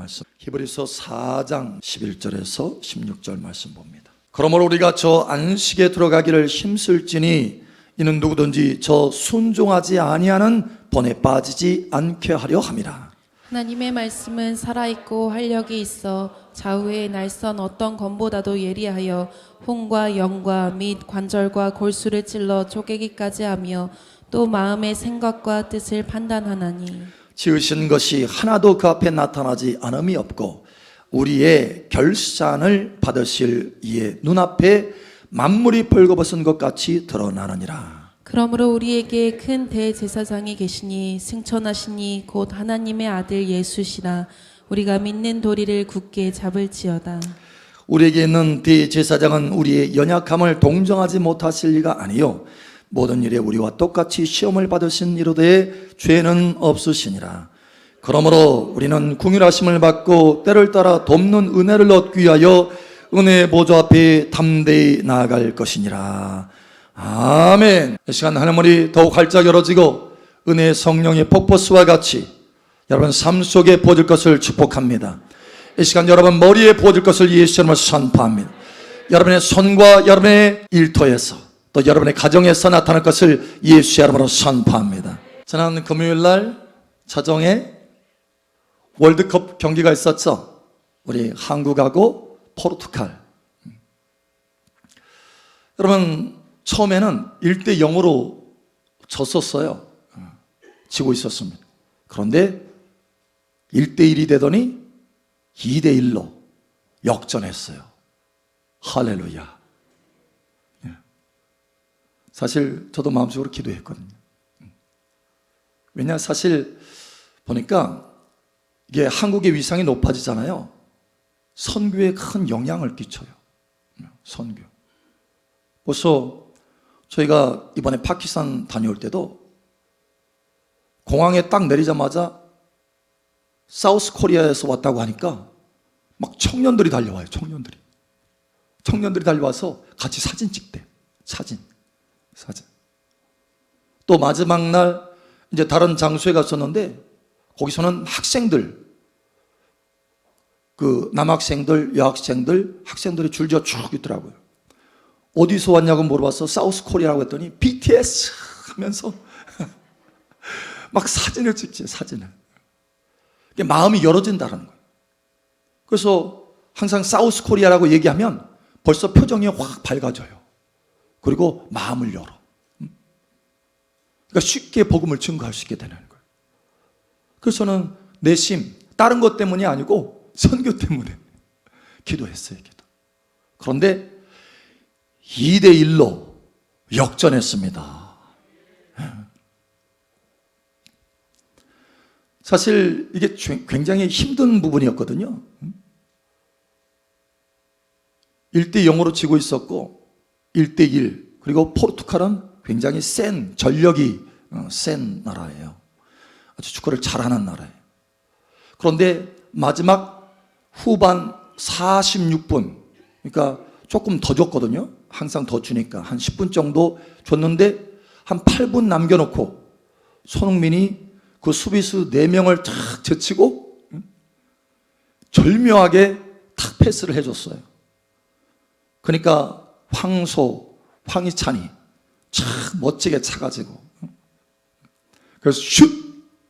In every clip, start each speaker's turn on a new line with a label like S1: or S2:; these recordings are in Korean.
S1: 말씀, 히브리서 4장 11절에서 16절 말씀 봅니다. 그러므로 우리가 저 안식에 들어가기를 힘쓸지니 이는 누구든지 저 순종하지 아니하는 본에 빠지지 않게 하려 함이라.
S2: 하나님의 말씀은 살아있고 활력이 있어 좌우의 날선 어떤 검보다도 예리하여 혼과 영과 및 관절과 골수를 찔러 쪼개기까지 하며 또 마음의 생각과 뜻을 판단하나니
S1: 지으신 것이 하나도 그 앞에 나타나지 않음이 없고 우리의 결산을 받으실 이의 눈앞에 만물이 벌거벗은 것 같이 드러나느니라.
S2: 그러므로 우리에게 큰 대제사장이 계시니 승천하시니 곧 하나님의 아들 예수시라. 우리가 믿는 도리를 굳게 잡을지어다.
S1: 우리에게 있는 대제사장은 우리의 연약함을 동정하지 못하실 리가 아니요 모든 일에 우리와 똑같이 시험을 받으신 이로되 죄는 없으시니라. 그러므로 우리는 긍휼하심을 받고 때를 따라 돕는 은혜를 얻기 위하여 은혜의 보좌 앞에 담대히 나아갈 것이니라. 아멘. 이 시간 하늘문이 더욱 활짝 열어지고 은혜의 성령의 폭포수와 같이 여러분 삶 속에 부어질 것을 축복합니다. 이 시간 여러분 머리에 부어질 것을 예수 이름으로 선포합니다. 여러분의 손과 여러분의 일터에서 또 여러분의 가정에서 나타날 것을 예수 이름으로 선포합니다. 지난 금요일날 자정에 월드컵 경기가 있었죠. 우리 한국하고 포르투갈. 여러분 처음에는 1대 0으로 졌었어요. 지고 있었습니다. 그런데 1대 1이 되더니 2대 1로 역전했어요. 할렐루야. 사실 저도 마음속으로 기도했거든요. 왜냐 사실 보니까 이게 한국의 위상이 높아지잖아요. 선교에 큰 영향을 끼쳐요. 선교. 벌써 저희가 이번에 파키스탄 다녀올 때도 공항에 딱 내리자마자 사우스 코리아에서 왔다고 하니까 막 청년들이 달려와요. 청년들이 달려와서 같이 사진 찍대. 사진. 또 마지막 날 이제 다른 장소에 갔었는데 거기서는 학생들, 그 남학생들, 여학생들, 학생들이 줄지어 쭉 있더라고요. 어디서 왔냐고 물어봐서 사우스 코리아라고 했더니 BTS 하면서 막 사진을 찍지, 사진을. 마음이 열어진다는 거예요. 그래서 항상 사우스 코리아라고 얘기하면 벌써 표정이 확 밝아져요. 그리고 마음을 열어. 그러니까 쉽게 복음을 증거할 수 있게 되는 거예요. 그래서 저는 내심 다른 것 때문이 아니고 선교 때문에 기도했어요. 그런데 2대 1로 역전했습니다. 사실 이게 굉장히 힘든 부분이었거든요. 1대 0으로 지고 있었고 1대 1, 그리고 포르투갈은 굉장히 센 전력이 센 나라예요. 아주 축구를 잘하는 나라예요. 그런데 마지막 후반 46분, 그러니까 조금 더 줬거든요. 항상 더 주니까 한 10분 정도 줬는데 한 8분 남겨놓고 손흥민이 그 수비수 4명을 탁 제치고 절묘하게 탁 패스를 해줬어요. 그러니까 황희찬이 참 멋지게 차가지고 그래서 슛!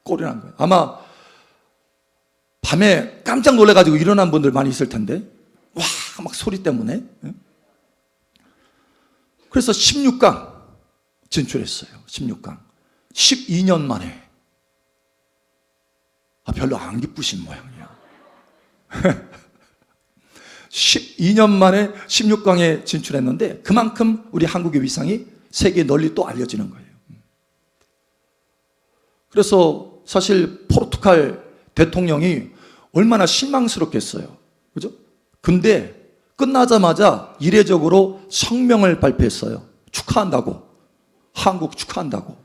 S1: 골이 난 거예요. 아마 밤에 깜짝 놀라가지고 일어난 분들 많이 있을 텐데 와! 막 소리 때문에. 그래서 16강 진출했어요. 16강 12년 만에. 별로 안 기쁘신 모양이야. 12년 만에 16강에 진출했는데 그만큼 우리 한국의 위상이 세계에 널리 또 알려지는 거예요. 그래서 사실 포르투갈 대통령이 얼마나 실망스럽겠어요. 그죠? 근데 끝나자마자 이례적으로 성명을 발표했어요. 축하한다고. 한국 축하한다고.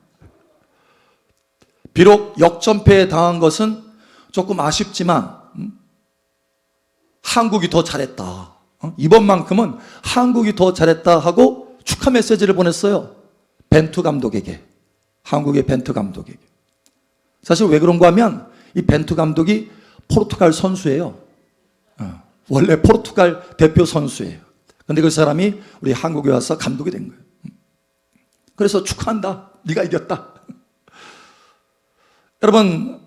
S1: 비록 역전패에 당한 것은 조금 아쉽지만 한국이 더 잘했다. 이번만큼은 한국이 더 잘했다 하고 축하 메시지를 보냈어요. 벤투 감독에게. 한국의 벤투 감독에게. 사실 왜 그런가 하면 이 벤투 감독이 포르투갈 선수예요. 원래 포르투갈 대표 선수예요. 근데 그 사람이 우리 한국에 와서 감독이 된 거예요. 그래서 축하한다. 네가 이겼다. 여러분,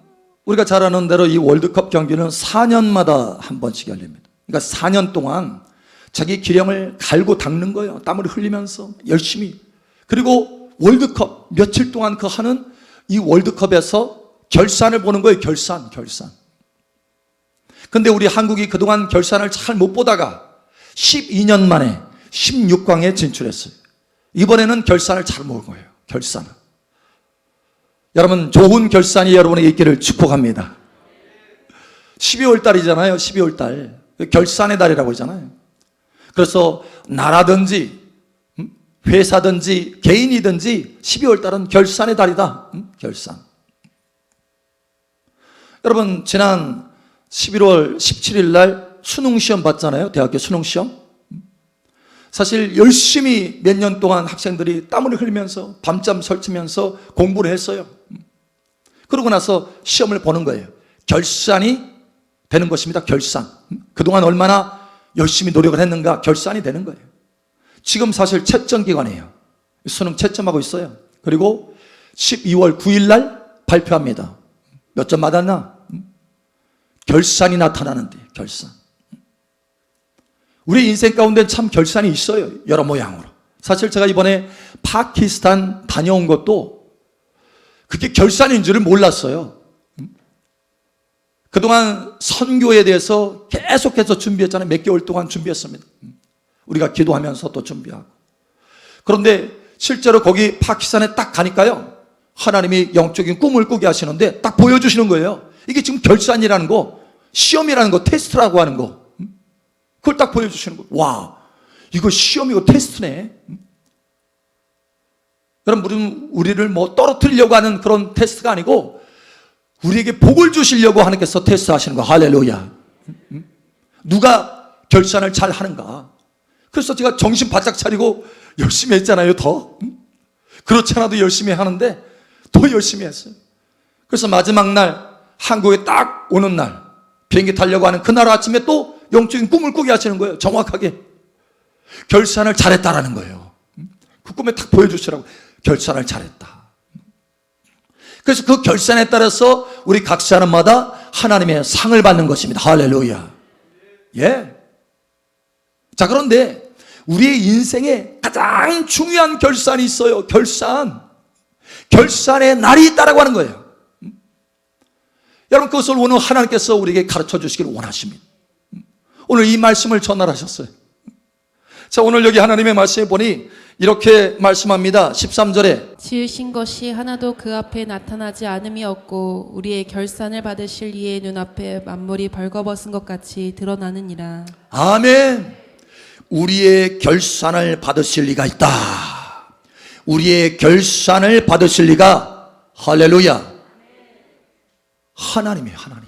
S1: 우리가 잘 아는 대로 이 월드컵 경기는 4년마다 한 번씩 열립니다. 그러니까 4년 동안 자기 기량을 갈고 닦는 거예요. 땀을 흘리면서 열심히. 그리고 월드컵 며칠 동안 그 하는 이 월드컵에서 결산을 보는 거예요. 결산. 근데 우리 한국이 그동안 결산을 잘 못 보다가 12년 만에 16강에 진출했어요. 이번에는 결산을 잘 본 거예요. 결산을. 여러분, 좋은 결산이 여러분에게 있기를 축복합니다. 12월 달이잖아요. 12월 달. 결산의 달이라고 하잖아요. 그래서 나라든지 회사든지 개인이든지 12월 달은 결산의 달이다. 결산. 여러분, 지난 11월 17일 날 수능 시험 봤잖아요. 대학교 수능 시험. 사실 열심히 몇 년 동안 학생들이 땀을 흘리면서 밤잠 설치면서 공부를 했어요. 그러고 나서 시험을 보는 거예요. 결산이 되는 것입니다. 결산. 그동안 얼마나 열심히 노력을 했는가 결산이 되는 거예요. 지금 사실 채점 기간이에요. 수능 채점하고 있어요. 그리고 12월 9일 날 발표합니다. 몇 점 받았나? 결산이 나타나는데, 결산. 우리 인생 가운데 참 결산이 있어요. 여러 모양으로. 사실 제가 이번에 파키스탄 다녀온 것도 그게 결산인 줄을 몰랐어요. 그동안 선교에 대해서 계속해서 준비했잖아요. 몇 개월 동안 준비했습니다. 우리가 기도하면서 또 준비하고. 그런데 실제로 거기 파키스탄에 딱 가니까요. 하나님이 영적인 꿈을 꾸게 하시는데 딱 보여주시는 거예요. 이게 지금 결산이라는 거, 시험이라는 거, 테스트라고 하는 거. 그걸 딱 보여주시는 거예요. 와, 이거 시험이고 테스트네. 여러분, 우리를 뭐 떨어뜨리려고 하는 그런 테스트가 아니고 우리에게 복을 주시려고 하나님께서 테스트 하시는 거예요. 할렐루야. 누가 결산을 잘 하는가. 그래서 제가 정신 바짝 차리고 열심히 했잖아요. 더. 그렇지 않아도 열심히 하는데 더 열심히 했어요. 그래서 마지막 날 한국에 딱 오는 날 비행기 타려고 하는 그날 아침에 또 영적인 꿈을 꾸게 하시는 거예요. 정확하게. 결산을 잘했다라는 거예요. 그 꿈에 딱 보여주시라고. 결산을 잘했다. 그래서 그 결산에 따라서 우리 각 사람마다 하나님의 상을 받는 것입니다. 할렐루야. 예. 자, 그런데 우리의 인생에 가장 중요한 결산이 있어요. 결산. 결산의 날이 있다라고 하는 거예요. 여러분, 그것을 오늘 하나님께서 우리에게 가르쳐 주시기를 원하십니다. 오늘 이 말씀을 전달하셨어요. 자, 오늘 여기 하나님의 말씀에 보니 이렇게 말씀합니다. 13절에
S2: 지으신 것이 하나도 그 앞에 나타나지 않음이 없고 우리의 결산을 받으실 이의 눈앞에 만물이 벌거벗은 것 같이 드러나느니라.
S1: 아멘. 우리의 결산을 받으실 리가 있다. 우리의 결산을 받으실 리가, 할렐루야, 하나님이에요. 하나님.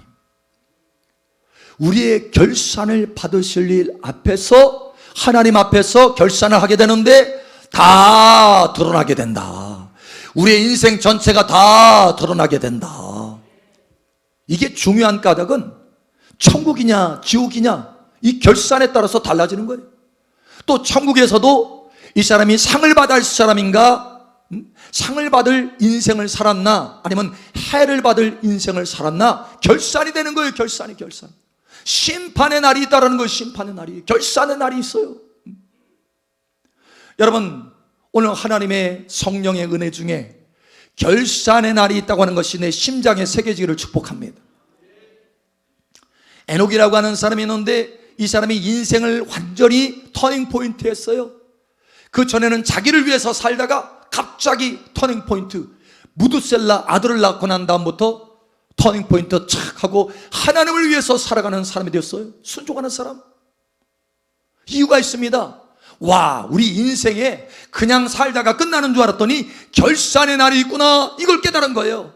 S1: 우리의 결산을 받으실 일 앞에서, 하나님 앞에서 결산을 하게 되는데 다 드러나게 된다. 우리의 인생 전체가 다 드러나게 된다. 이게 중요한 까닭은 천국이냐 지옥이냐 이 결산에 따라서 달라지는 거예요. 또 천국에서도 이 사람이 상을 받을 사람인가, 상을 받을 인생을 살았나, 아니면 해를 받을 인생을 살았나, 결산이 되는 거예요. 결산. 심판의 날이 있다라는 거예요. 심판의 날이, 결산의 날이 있어요. 여러분, 오늘 하나님의 성령의 은혜 중에 결산의 날이 있다고 하는 것이 내 심장에 새겨지기를 축복합니다. 에녹이라고 하는 사람이 있는데 이 사람이 인생을 완전히 터닝 포인트 했어요. 그 전에는 자기를 위해서 살다가 갑자기 터닝 포인트, 무두셀라 아들을 낳고 난 다음부터 터닝 포인트 착 하고 하나님을 위해서 살아가는 사람이 되었어요. 순종하는 사람. 이유가 있습니다. 와, 우리 인생에 그냥 살다가 끝나는 줄 알았더니 결산의 날이 있구나, 이걸 깨달은 거예요.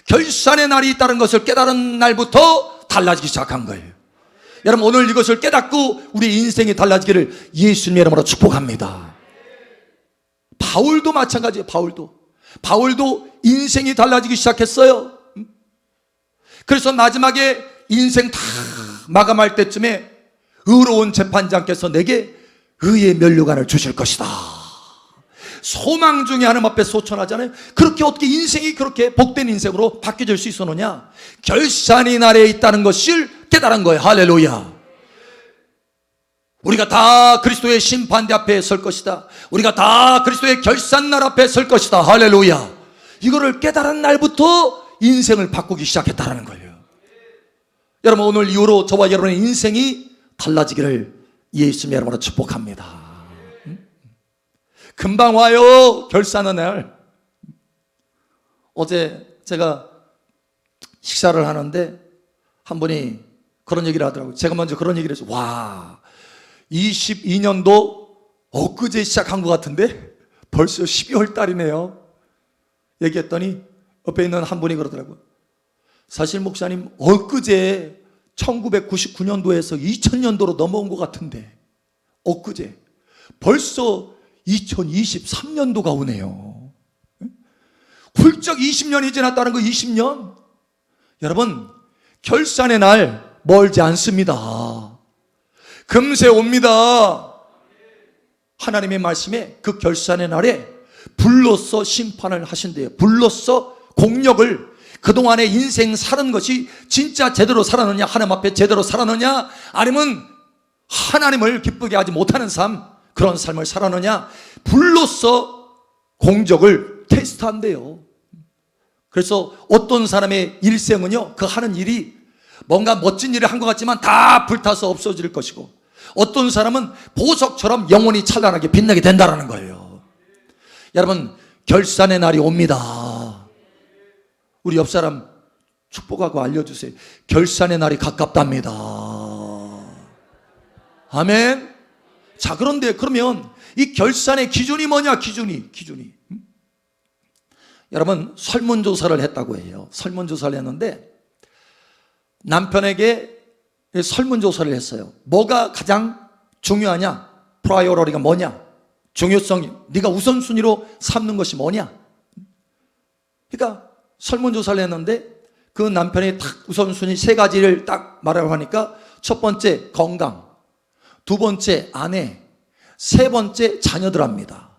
S1: 결산의 날이 있다는 것을 깨달은 날부터 달라지기 시작한 거예요. 여러분, 오늘 이것을 깨닫고 우리 인생이 달라지기를 예수님의 이름으로 축복합니다. 바울도 마찬가지예요. 바울도 인생이 달라지기 시작했어요. 그래서 마지막에 인생 다 마감할 때쯤에 의로운 재판장께서 내게 의의 면류관을 주실 것이다. 소망 중에 하나님 앞에 소천하잖아요. 그렇게 어떻게 인생이 그렇게 복된 인생으로 바뀌어질 수 있었느냐? 결산이 날에 있다는 것을 깨달은 거예요. 할렐루야. 우리가 다 그리스도의 심판대 앞에 설 것이다. 우리가 다 그리스도의 결산날 앞에 설 것이다. 할렐루야. 이거를 깨달은 날부터 인생을 바꾸기 시작했다는 거예요. 여러분, 오늘 이후로 저와 여러분의 인생이 달라지기를 예수님 여러분으로 축복합니다. 금방 와요, 결산의 날. 어제 제가 식사를 하는데 한 분이 그런 얘기를 하더라고요. 제가 먼저 그런 얘기를 했어요. 와, 22년도 엊그제 시작한 것 같은데 벌써 12월 달이네요. 얘기했더니 옆에 있는 한 분이 그러더라고요. 사실 목사님, 엊그제 1999년도에서 2000년도로 넘어온 것 같은데 엊그제 벌써 2023년도가 오네요. 훌쩍 20년이 지났다는 거. 20년. 여러분, 결산의 날 멀지 않습니다. 금세 옵니다. 하나님의 말씀에 그 결산의 날에 불로써 심판을 하신대요. 불로써 공력을, 그동안의 인생 사는 것이 진짜 제대로 살았느냐, 하나님 앞에 제대로 살았느냐, 아니면 하나님을 기쁘게 하지 못하는 삶, 그런 삶을 살았느냐, 불로써 공적을 테스트한대요. 그래서 어떤 사람의 일생은요, 그 하는 일이 뭔가 멋진 일을 한 것 같지만 다 불타서 없어질 것이고, 어떤 사람은 보석처럼 영원히 찬란하게 빛나게 된다는 거예요. 여러분, 결산의 날이 옵니다. 우리 옆 사람 축복하고 알려주세요. 결산의 날이 가깝답니다. 아멘. 자, 그런데 그러면 이 결산의 기준이 뭐냐? 기준이. 여러분, 설문조사를 했다고 해요. 설문조사를 했는데 남편에게 설문조사를 했어요. 뭐가 가장 중요하냐? 프라이어리티가 뭐냐? 중요성이, 네가 우선순위로 삼는 것이 뭐냐? 그러니까 설문조사를 했는데 그 남편이 딱 우선순위 세 가지를 딱 말하고 하니까 첫 번째 건강, 두 번째 아내, 세 번째 자녀들합니다.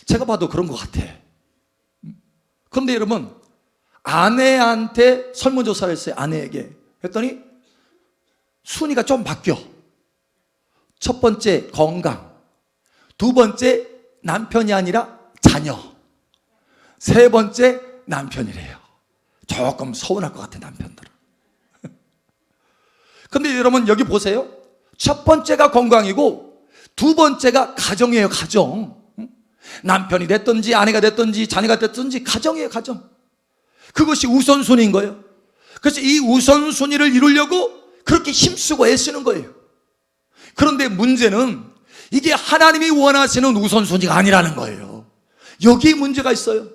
S1: 제가 봐도 그런 것 같아. 그런데 여러분, 아내한테 설문조사를 했어요. 아내에게 했더니 순위가 좀 바뀌어. 첫 번째 건강, 두 번째 남편이 아니라 자녀, 세 번째 남편이래요. 조금 서운할 것 같아, 남편들은. 근데 여러분, 여기 보세요. 첫 번째가 건강이고 두 번째가 가정이에요. 가정. 남편이 됐든지 아내가 됐든지 자녀가 됐든지 가정이에요. 가정. 그것이 우선순위인 거예요. 그래서 이 우선순위를 이루려고 그렇게 힘쓰고 애쓰는 거예요. 그런데 문제는 이게 하나님이 원하시는 우선순위가 아니라는 거예요. 여기에 문제가 있어요.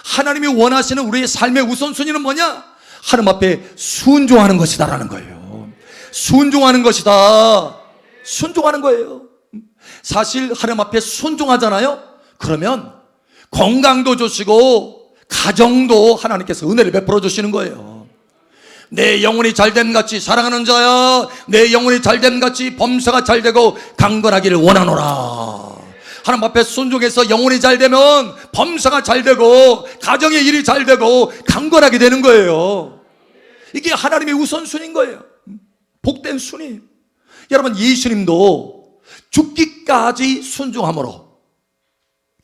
S1: 하나님이 원하시는 우리의 삶의 우선순위는 뭐냐? 하나님 앞에 순종하는 것이다라는 거예요. 순종하는 것이다. 순종하는 거예요. 사실 하나님 앞에 순종하잖아요. 그러면 건강도 주시고 가정도 하나님께서 은혜를 베풀어 주시는 거예요. 내 영혼이 잘됨 같이 사랑하는 자야, 내 영혼이 잘됨 같이 범사가 잘되고 강건하기를 원하노라. 하나님 앞에 순종해서 영혼이 잘되면 범사가 잘되고 가정의 일이 잘되고 강건하게 되는 거예요. 이게 하나님의 우선순위인 거예요. 복된 순위. 여러분, 예수님도 죽기까지 순종함으로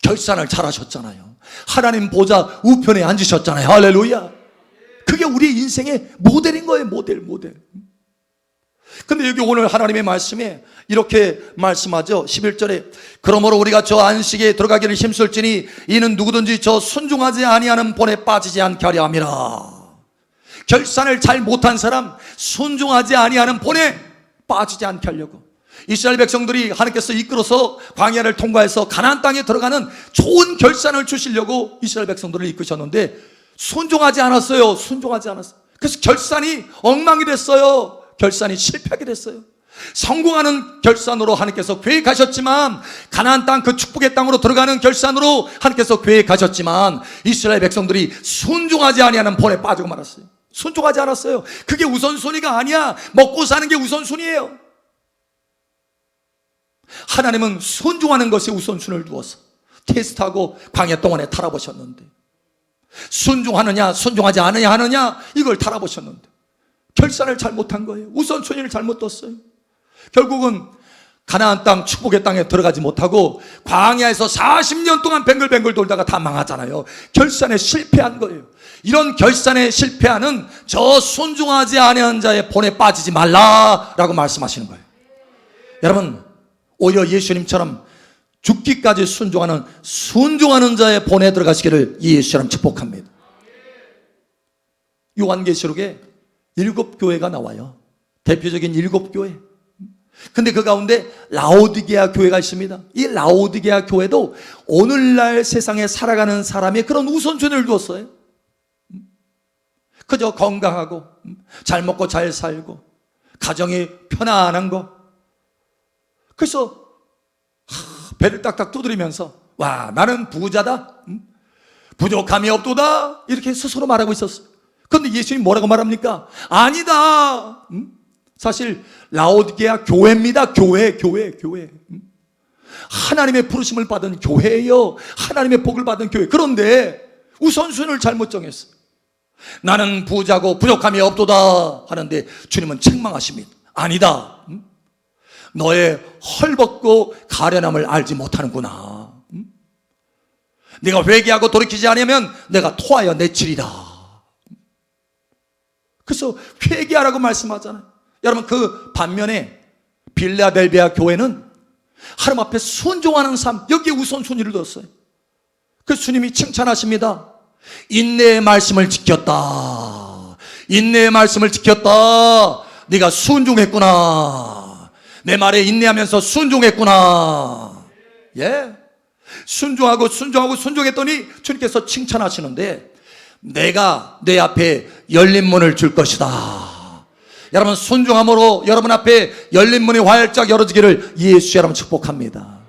S1: 결산을 잘하셨잖아요. 하나님 보좌 우편에 앉으셨잖아요. 할렐루야. 그게 우리 인생의 모델인 거예요. 모델. 근데 여기 오늘 하나님의 말씀에 이렇게 말씀하죠. 11절에 그러므로 우리가 저 안식에 들어가기를 힘쓸지니 이는 누구든지 저 순종하지 아니하는 본에 빠지지 않게 하려 함이라. 결산을 잘 못한 사람, 순종하지 아니하는 본에 빠지지 않게 하려고. 이스라엘 백성들이 하나님께서 이끌어서 광야를 통과해서 가나안 땅에 들어가는 좋은 결산을 주시려고 이스라엘 백성들을 이끄셨는데 순종하지 않았어요. 그래서 결산이 엉망이 됐어요. 결산이 실패하게 됐어요. 성공하는 결산으로 하나님께서 계획하셨지만, 가나안 땅 그 축복의 땅으로 들어가는 결산으로 하나님께서 계획하셨지만 이스라엘 백성들이 순종하지 아니하는 본에 빠지고 말았어요. 순종하지 않았어요. 그게 우선순위가 아니야. 먹고 사는 게 우선순위예요. 하나님은 순종하는 것에 우선순위를 두어서 테스트하고 광야 동안에 달아보셨는데, 순종하느냐 순종하지 않느냐 하느냐, 이걸 달아보셨는데 결산을 잘못한 거예요. 우선순위를 잘못 뒀어요. 결국은 가나안 땅, 축복의 땅에 들어가지 못하고 광야에서 40년 동안 뱅글뱅글 돌다가 다 망하잖아요. 결산에 실패한 거예요. 이런 결산에 실패하는 저 순종하지 아니한 자의 본에 빠지지 말라라고 말씀하시는 거예요. 여러분, 오히려 예수님처럼 죽기까지 순종하는 자의 본에 들어가시기를 예수처럼 축복합니다. 요한계시록에 7교회가 나와요. 대표적인 7교회. 근데 그 가운데 라오디게아 교회가 있습니다. 이 라오디게아 교회도 오늘날 세상에 살아가는 사람의 그런 우선순위를 두었어요. 그저 건강하고 잘 먹고 잘 살고 가정이 편안한 거. 그래서 배를 딱딱 두드리면서 와, 나는 부자다, 부족함이 없도다, 이렇게 스스로 말하고 있었어요. 그런데 예수님이 뭐라고 말합니까? 아니다. 사실 라오디게아 교회입니다. 교회. 하나님의 부르심을 받은 교회예요. 하나님의 복을 받은 교회. 그런데 우선순위를 잘못 정했어요. 나는 부자고 부족함이 없도다 하는데 주님은 책망하십니다. 아니다. 너의 헐벗고 가련함을 알지 못하는구나. 네가 회개하고 돌이키지 않으면 내가 토하여 내치리라. 그래서 회개하라고 말씀하잖아요. 여러분, 그 반면에 빌라델비아 교회는 하나님 앞에 순종하는 삶, 여기에 우선순위를 뒀어요. 그래서 주님이 칭찬하십니다. 인내의 말씀을 지켰다. 인내의 말씀을 지켰다. 네가 순종했구나. 내 말에 인내하면서 순종했구나. 예, 순종했더니 주님께서 칭찬하시는데, 내가 내 앞에 열린 문을 줄 것이다. 여러분, 순종함으로 여러분 앞에 열린 문이 활짝 열어지기를 예수 여러분 축복합니다.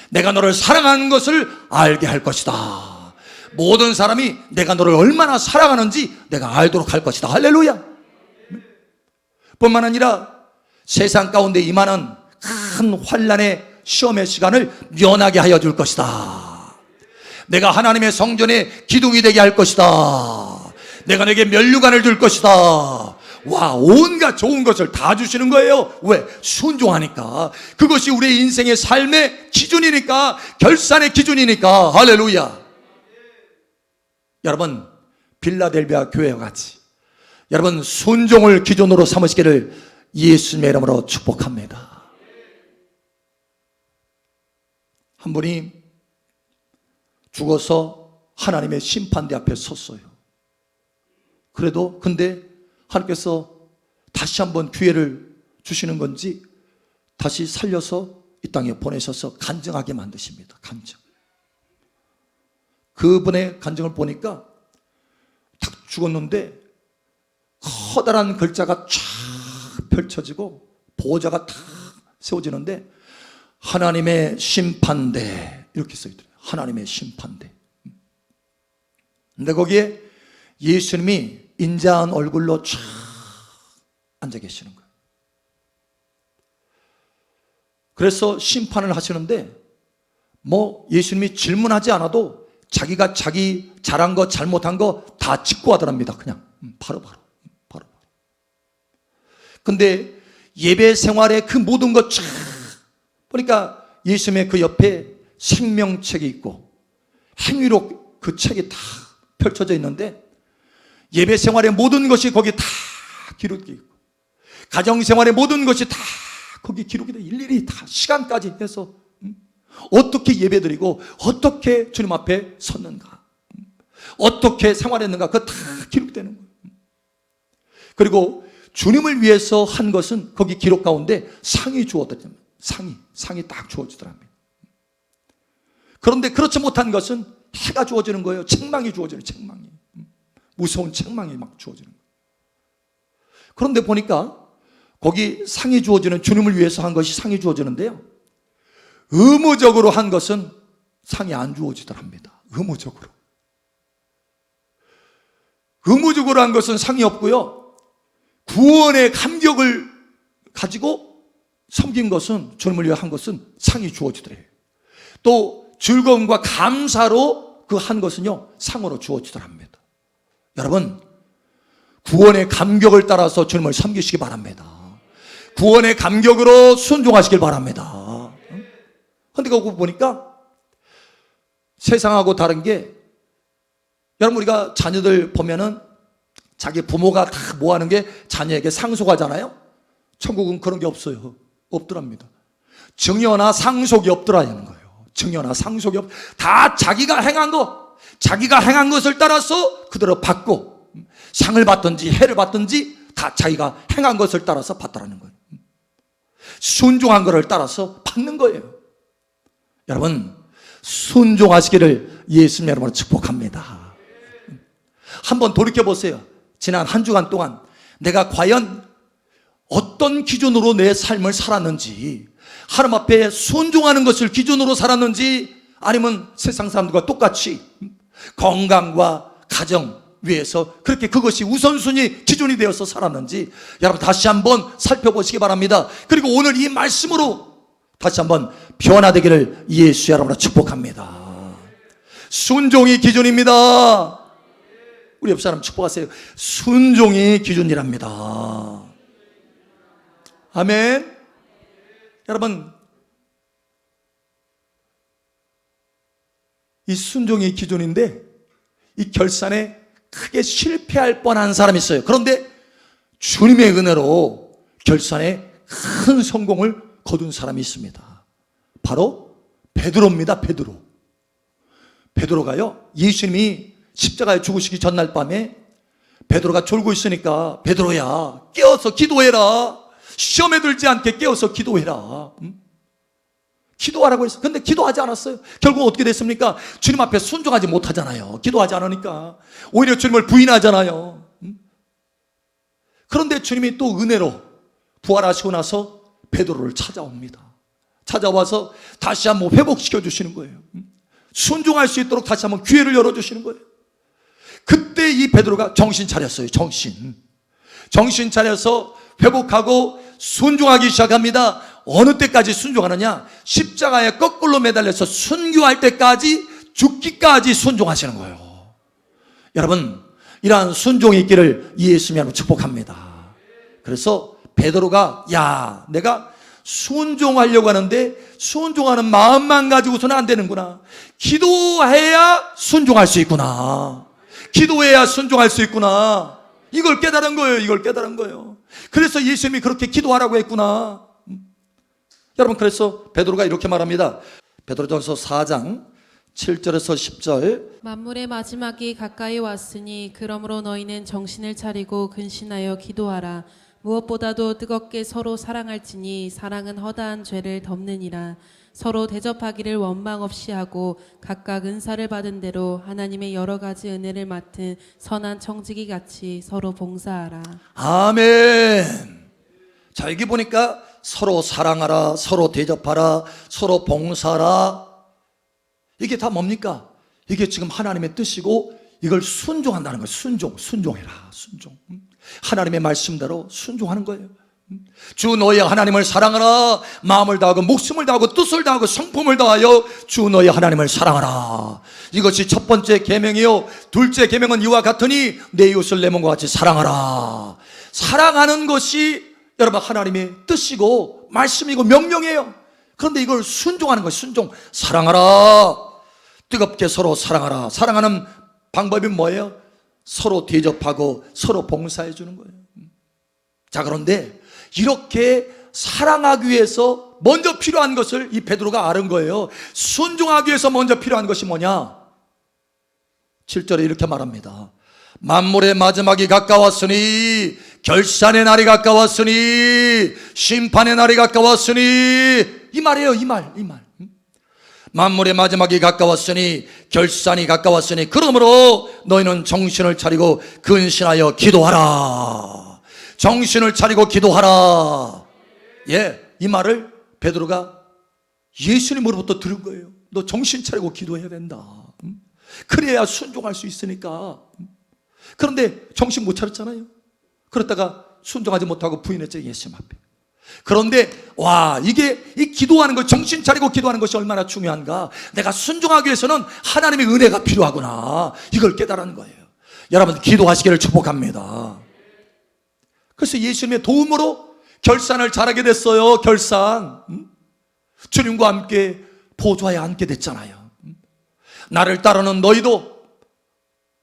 S1: 내가 너를 사랑하는 것을 알게 할 것이다. 모든 사람이 내가 너를 얼마나 사랑하는지 내가 알도록 할 것이다. 할렐루야. 뿐만 아니라 세상 가운데 임하는 큰 환난의 시험의 시간을 면하게 하여 줄 것이다. 내가 하나님의 성전의 기둥이 되게 할 것이다. 내가 내게 면류관을 줄 것이다. 와, 온갖 좋은 것을 다 주시는 거예요. 왜? 순종하니까. 그것이 우리의 인생의 삶의 기준이니까, 결산의 기준이니까. 할렐루야. 여러분, 빌라델비아 교회와 같이 여러분 순종을 기준으로 삼으시기를 예수님의 이름으로 축복합니다. 한 분이 죽어서 하나님의 심판대 앞에 섰어요. 근데 하나님께서 다시 한번 기회를 주시는 건지 다시 살려서 이 땅에 보내셔서 간증하게 만드십니다. 간증. 그분의 간증을 보니까 탁 죽었는데 커다란 글자가 쫙 펼쳐지고 보호자가 탁 세워지는데 하나님의 심판대 이렇게 써있더래요. 하나님의 심판대. 근데 거기에 예수님이 인자한 얼굴로 쫙 앉아 계시는 거예요. 그래서 심판을 하시는데 예수님이 질문하지 않아도 자기가 자기 잘한 거 잘못한 거 다 짚고 하더랍니다. 그냥 바로. 근데 예배 생활의 그 모든 것 쫙 보니까 예수님의 그 옆에 생명책이 있고 행위록 그 책이 다 펼쳐져 있는데 예배 생활의 모든 것이 거기 다 기록되어 있고 가정 생활의 모든 것이 다 거기 기록이 돼 일일이 다 시간까지 해서 어떻게 예배드리고 어떻게 주님 앞에 섰는가, 어떻게 생활했는가, 그거 다 기록되는 거예요. 그리고 주님을 위해서 한 것은 거기 기록 가운데 상이 주어졌답니다. 상이 딱 주어지더랍니다. 그런데 그렇지 못한 것은 해가 주어지는 거예요. 책망이 주어지는, 책망이. 무서운 책망이 막 주어지는 거예요. 그런데 보니까 거기 상이 주어지는, 주님을 위해서 한 것이 상이 주어지는데요, 의무적으로 한 것은 상이 안 주어지더랍니다. 의무적으로. 의무적으로 한 것은 상이 없고요. 구원의 감격을 가지고 섬긴 것은, 주님을 위해 한 것은 상이 주어지더래요. 또 즐거움과 감사로 그 한 것은요, 상으로 주어지더랍니다. 여러분, 구원의 감격을 따라서 주님을 섬기시기 바랍니다. 구원의 감격으로 순종하시길 바랍니다. 그런데 거기 보니까 세상하고 다른 게, 여러분 우리가 자녀들 보면은 자기 부모가 다 뭐 하는 게 자녀에게 상속하잖아요. 천국은 그런 게 없어요. 없더랍니다. 증여나 상속이 없더라는 거예요. 증여나 상속이 다 자기가 행한 것을 따라서 그대로 받고, 상을 받든지 해를 받든지 다 자기가 행한 것을 따라서 받더라는 거예요. 순종한 것을 따라서 받는 거예요. 여러분, 순종하시기를 예수님 여러분을 축복합니다. 한번 돌이켜보세요. 지난 한 주간 동안 내가 과연 어떤 기준으로 내 삶을 살았는지, 하나님 앞에 순종하는 것을 기준으로 살았는지, 아니면 세상 사람들과 똑같이 건강과 가정 위해서 그렇게 그것이 우선순위 기준이 되어서 살았는지, 여러분 다시 한번 살펴보시기 바랍니다. 그리고 오늘 이 말씀으로 다시 한번 변화되기를 예수 여러분을 축복합니다. 순종이 기준입니다. 우리 옆 사람 축복하세요. 순종이 기준이랍니다. 아멘. 여러분, 이 순종이 기준인데 이 결산에 크게 실패할 뻔한 사람이 있어요. 그런데 주님의 은혜로 결산에 큰 성공을 거둔 사람이 있습니다. 바로 베드로입니다. 베드로가요, 예수님이 십자가에 죽으시기 전날 밤에 베드로가 졸고 있으니까, 베드로야 깨어서 기도해라, 시험에 들지 않게 깨어서 기도해라, 기도하라고 했어요. 근데 기도하지 않았어요. 결국 어떻게 됐습니까? 주님 앞에 순종하지 못하잖아요. 기도하지 않으니까 오히려 주님을 부인하잖아요. 그런데 주님이 또 은혜로 부활하시고 나서 베드로를 찾아옵니다. 찾아와서 다시 한번 회복시켜 주시는 거예요. 순종할 수 있도록 다시 한번 기회를 열어주시는 거예요. 그때 이 베드로가 정신 차렸어요. 정신 차려서 회복하고 순종하기 시작합니다. 어느 때까지 순종하느냐? 십자가에 거꾸로 매달려서 순교할 때까지, 죽기까지 순종하시는 거예요. 여러분, 이러한 순종이 있기를 예수님으로 축복합니다. 그래서 베드로가, 야, 내가 순종하려고 하는데 순종하는 마음만 가지고서는 안 되는구나. 기도해야 순종할 수 있구나. 기도해야 순종할 수 있구나. 이걸 깨달은 거예요. 그래서 예수님이 그렇게 기도하라고 했구나. 여러분, 그래서 베드로가 이렇게 말합니다. 베드로전서 4장 7절에서 10절.
S2: 만물의 마지막이 가까이 왔으니 그러므로 너희는 정신을 차리고 근신하여 기도하라. 무엇보다도 뜨겁게 서로 사랑할지니 사랑은 허다한 죄를 덮느니라. 서로 대접하기를 원망 없이 하고 각각 은사를 받은 대로 하나님의 여러 가지 은혜를 맡은 선한 청지기 같이 서로 봉사하라.
S1: 아멘. 자, 여기 보니까 서로 사랑하라, 서로 대접하라, 서로 봉사하라. 이게 다 뭡니까? 이게 지금 하나님의 뜻이고, 이걸 순종한다는 거예요. 순종해라. 하나님의 말씀대로 순종하는 거예요. 주 너의 하나님을 사랑하라. 마음을 다하고 목숨을 다하고 뜻을 다하고 성품을 다하여 주 너의 하나님을 사랑하라. 이것이 첫 번째 계명이요, 둘째 계명은 이와 같으니 내 이웃을 내 몸과 같이 사랑하라. 사랑하는 것이 여러분 하나님의 뜻이고 말씀이고 명령이에요. 그런데 이걸 순종하는 거예요. 순종. 사랑하라. 뜨겁게 서로 사랑하라. 사랑하는 방법이 뭐예요? 서로 대접하고 서로 봉사해 주는 거예요. 자, 그런데 이렇게 사랑하기 위해서 먼저 필요한 것을 이 베드로가 아는 거예요. 순종하기 위해서 먼저 필요한 것이 뭐냐? 7절에 이렇게 말합니다. 만물의 마지막이 가까웠으니, 결산의 날이 가까웠으니, 심판의 날이 가까웠으니, 이 말이에요. 이 말. 만물의 마지막이 가까웠으니, 결산이 가까웠으니, 그러므로 너희는 정신을 차리고 근신하여 기도하라. 정신을 차리고 기도하라. 예, 이 말을 베드로가 예수님으로부터 들은 거예요. 너 정신 차리고 기도해야 된다. 그래야 순종할 수 있으니까. 그런데 정신 못 차렸잖아요. 그러다가 순종하지 못하고 부인했죠, 예수님 앞에. 그런데 이게 이 기도하는 것, 정신 차리고 기도하는 것이 얼마나 중요한가. 내가 순종하기 위해서는 하나님의 은혜가 필요하구나, 이걸 깨달은 거예요. 여러분, 기도하시기를 축복합니다. 그래서 예수님의 도움으로 결산을 잘하게 됐어요. 결산. 주님과 함께 보좌에 앉게 됐잖아요. 나를 따르는 너희도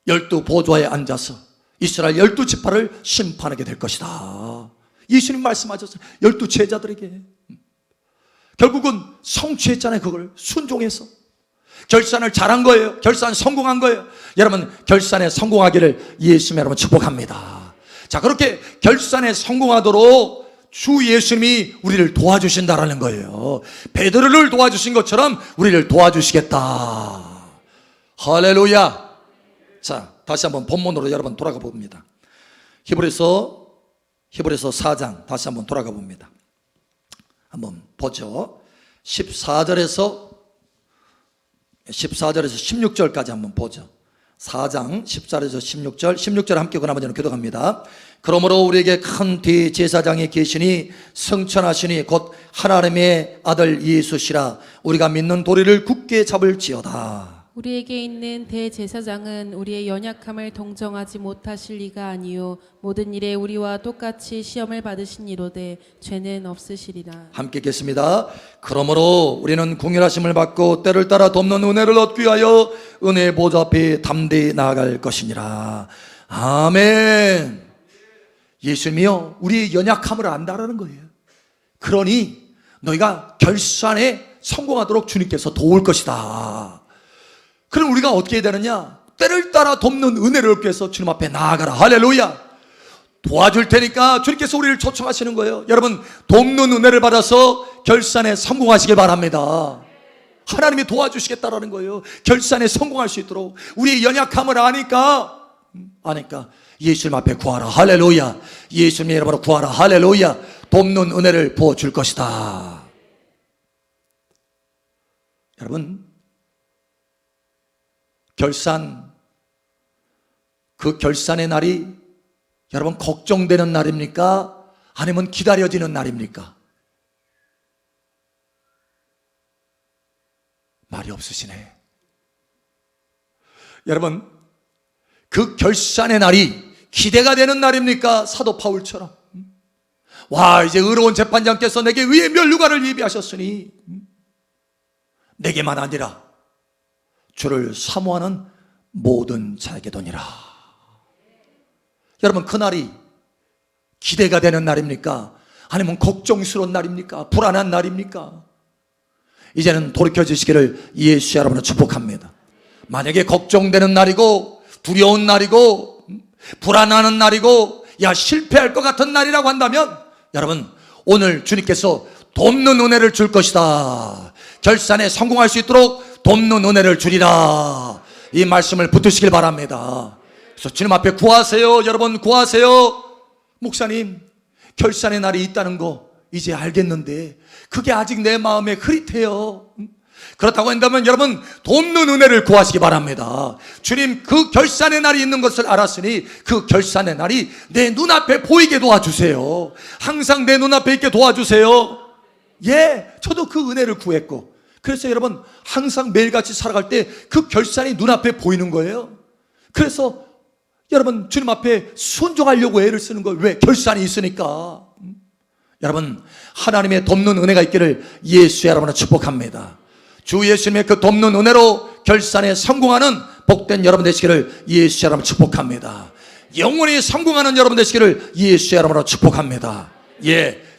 S1: 12 보좌에 앉아서 이스라엘 12지파를 심판하게 될 것이다. 예수님 말씀하셨어요. 12 제자들에게. 결국은 성취했잖아요. 그걸 순종해서 결산을 잘한 거예요. 결산 성공한 거예요. 여러분, 결산에 성공하기를 예수님 여러분 축복합니다. 자, 그렇게 결산에 성공하도록 주 예수님이 우리를 도와주신다라는 거예요. 베드로를 도와주신 것처럼 우리를 도와주시겠다. 할렐루야. 자, 다시 한번 본문으로 여러분 돌아가 봅니다. 히브리서 4장 다시 한번 돌아가 봅니다. 한번 보죠. 14절에서 16절까지 한번 보죠. 4장 14절에서 16절 함께 그나마 저는 기도합니다. 그러므로 우리에게 큰 대제사장이 계시니 성천하시니 곧 하나님의 아들 예수시라. 우리가 믿는 도리를 굳게 잡을지어다.
S2: 우리에게 있는 대제사장은 우리의 연약함을 동정하지 못하실 리가 아니요 모든 일에 우리와 똑같이 시험을 받으신 이로되 죄는 없으시리라.
S1: 함께 읽겠습니다. 그러므로 우리는 긍휼하심을 받고 때를 따라 돕는 은혜를 얻기 위하여 은혜의 보좌 앞에 담대히 나아갈 것이니라. 아멘. 예수님이요, 우리의 연약함을 안다라는 거예요. 그러니 너희가 결산에 성공하도록 주님께서 도울 것이다. 그럼 우리가 어떻게 해야 되느냐? 때를 따라 돕는 은혜를 얻기 위해서 주님 앞에 나아가라. 할렐루야. 도와줄 테니까 주님께서 우리를 초청하시는 거예요. 여러분, 돕는 은혜를 받아서 결산에 성공하시길 바랍니다. 하나님이 도와주시겠다라는 거예요. 결산에 성공할 수 있도록. 우리의 연약함을 아니까 예수님 앞에 구하라. 할렐루야. 예수님 이름으로 구하라. 할렐루야. 돕는 은혜를 부어줄 것이다. 여러분, 그 결산의 날이 여러분 걱정되는 날입니까? 아니면 기다려지는 날입니까? 말이 없으시네. 여러분, 그 결산의 날이 기대가 되는 날입니까? 사도 바울처럼 이제 의로운 재판장께서 내게 의의 면류관을 예비하셨으니 내게만 아니라 주를 사모하는 모든 자에게도니라. 여러분, 그날이 기대가 되는 날입니까? 아니면 걱정스러운 날입니까? 불안한 날입니까? 이제는 돌이켜 주시기를 예수 여러분을 축복합니다. 만약에 걱정되는 날이고 두려운 날이고 불안하는 날이고 실패할 것 같은 날이라고 한다면 여러분, 오늘 주님께서 돕는 은혜를 줄 것이다. 결산에 성공할 수 있도록 돕는 은혜를 주리라. 이 말씀을 붙드시길 바랍니다. 그래서 주님 앞에 구하세요. 여러분, 구하세요. 목사님, 결산의 날이 있다는 거 이제 알겠는데 그게 아직 내 마음에 흐릿해요. 그렇다고 한다면 여러분, 돕는 은혜를 구하시기 바랍니다. 주님, 그 결산의 날이 있는 것을 알았으니 그 결산의 날이 내 눈앞에 보이게 도와주세요. 항상 내 눈앞에 있게 도와주세요. 저도 그 은혜를 구했고, 그래서 여러분, 항상 매일같이 살아갈 때 그 결산이 눈앞에 보이는 거예요. 그래서 여러분, 주님 앞에 순종하려고 애를 쓰는 거예요. 왜? 결산이 있으니까. 여러분, 하나님의 돕는 은혜가 있기를 예수 여러분을 축복합니다. 주 예수님의 그 돕는 은혜로 결산에 성공하는 복된 여러분 되시기를 예수 여러분 축복합니다. 영원히 성공하는 여러분 되시기를 예수 여러분으로 축복합니다.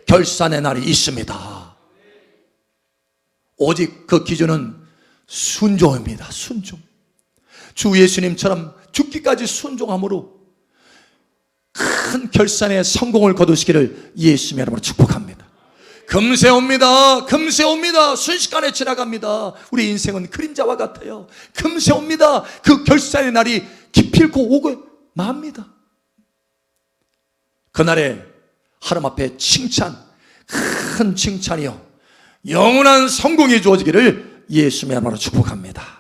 S1: 결산의 날이 있습니다. 오직 그 기준은 순종입니다. 순종. 주 예수님처럼 죽기까지 순종함으로 큰 결산의 성공을 거두시기를 예수님 여러분으로 축복합니다. 금세 옵니다. 금세 옵니다. 순식간에 지나갑니다. 우리 인생은 그림자와 같아요. 금세 옵니다. 그 결산의 날이 기필코 오고 맙니다. 그날에 하나님 앞에 칭찬, 큰 칭찬이요 영원한 성공이 주어지기를 예수님 이름으로 축복합니다.